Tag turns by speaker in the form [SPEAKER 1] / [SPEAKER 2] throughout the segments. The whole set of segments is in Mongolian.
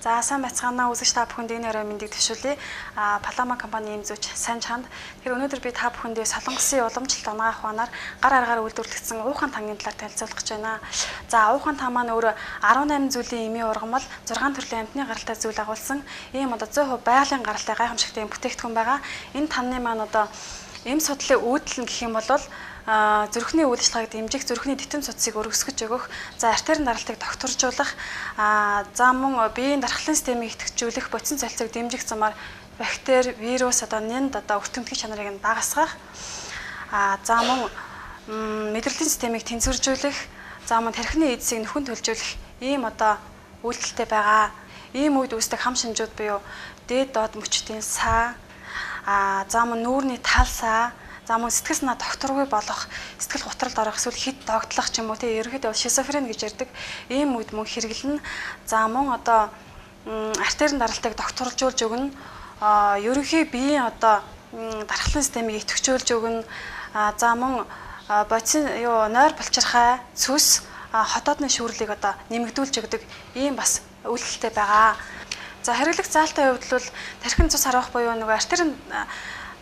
[SPEAKER 1] За сайн байцгаана үзэгч та бүхэнд энэ өрөө мэндийг төвшүүлье. Palama компани эмзүүч сайн чанд. Тэр өнөөдөр би та бүхэндээ солонгосын уламжлалт онгоох ухаанаар гар аргаар үйлдвэрлэгдсэн уухан тангийн талаар танилцуулах гэж байна. За уухан тан маань өөрөө 18 зүйлийн эмийн ургамал 6 төрлийн амьтны гаралтай зүйл агуулсан ийм одоо 100% байгалийн гаралтай гайхамшигтай бүтээгдэхүүн байгаа. Энэ танны маань одоо эм судлалын үүдэл нь гэх юм бол зүрхний үйл ажиллагааг дэмжих, зүрхний титэм судсыг өргөсгөж өгөх, за артерийн даралтыг докторжуулах, за мөн биеийн дархлын системийг идэвхжүүлэх, бодис солилцоог дэмжих замаар бактери, вирус одоо нянд одоо өртөмтгий чанарыг нь багасгах, за мөн мэдрэлийн системийг тэнцвэржүүлэх, за мөн тархины эдсийг нөхөн төлжүүлэх ийм одоо үйлдэлтэй байгаа. Ийм үед үүсдэг хам шинжүүд буюу дээд доод мөчтийн саа, за мөн нүүрний талсаа, за мөн сэтгэл санаа докторгүй болох, сэтгэл готролд орох, эсвэл хит догтлох ч юм уу тий ерөнхийдөө шизофрен гэж ярьдаг. Ийм үед мөн хэрэглэн. За мөн одоо артерийн даралтыг докторжуулж өгнө. Ерөнхий биеийн одоо дархлын системийг идэвхжүүлж өгнө. За мөн бодис нойр булчирхай, цүс, хотоодны шүүрлийг одоо нэмэгдүүлж өгдөг ийм бас үйлдэлтэй байгаа. За хэрэглэх заалтай хувьд бол тархин цус харуулах буюу нөгөө артерийн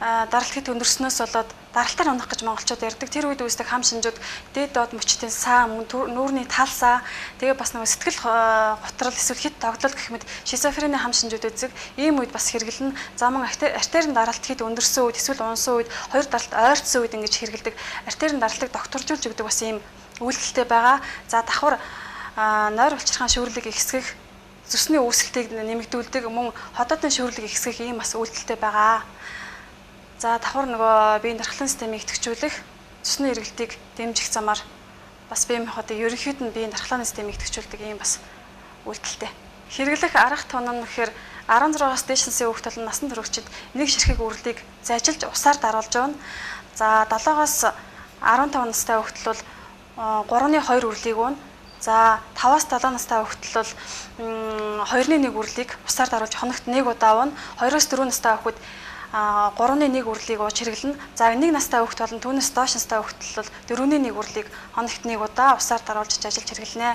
[SPEAKER 1] даралт хэд өндөрснөөс болоод даралтаар унах гэж монголчууд ярьдаг. Тэр үед үүсдэг хам шинжүүд дээд доод мөчтийн саа, нүүрний талсаа, тэгээ бас нөгөө сэтгэл готрол эсвэл хит тогтол гэх мэт шизофренийн хам шинжүүд үзэг. Ийм үед бас хэрэглэн. За мөн артерийн даралт хэд өндөрсөн үед эсвэл унсан үед, хоёр даралт ойрцсон үед ингэж хэрэглэдэг. Артерийн даралтыг докторжуулж өгдөг бас ийм үйлдэлтэй байгаа. За давхар нойр булчирхаан шүүрлийг ихсгэх, зүсний үүсэлтийг нэмэгдүүлдэг, мөн хотоодны шүүрлийг ихсгэх ийм бас үйлдэлтэй байгаа. За давхар нөгөө биеийн дархлын системийг идэвхжүүлэх, зүсний эргэлтийг дэмжих замаар бас биеийн одоо ерөнхийд нь биеийн дархлын системийг идэвхжүүлдэг ийм бас үйлдэлтэй. Хэрэглэх арга тун нь гэхээр 16-аас дээш насны хүүхэд бол насан туршид нэг ширхэг үрлийг зажилж усаар даруулж байна. За 7-оос 15 настай хүүхэд бол 3-2 үрлийг уuna. За 5-аас 7 настай хүүхэд бол 2-1 үрлийг усаар даруулж хоногт 1 удаа уuna. 2-оос 4 настай хүүхэд 3-1 үрлийг ууж хэрэглэнэ. За 1 настай хүүхэд болон түүнээс доош настай хүүхэд бол 4-1 үрлийг хоногт 1 удаа усаар даруулж ажиллаж хэрэглэнэ.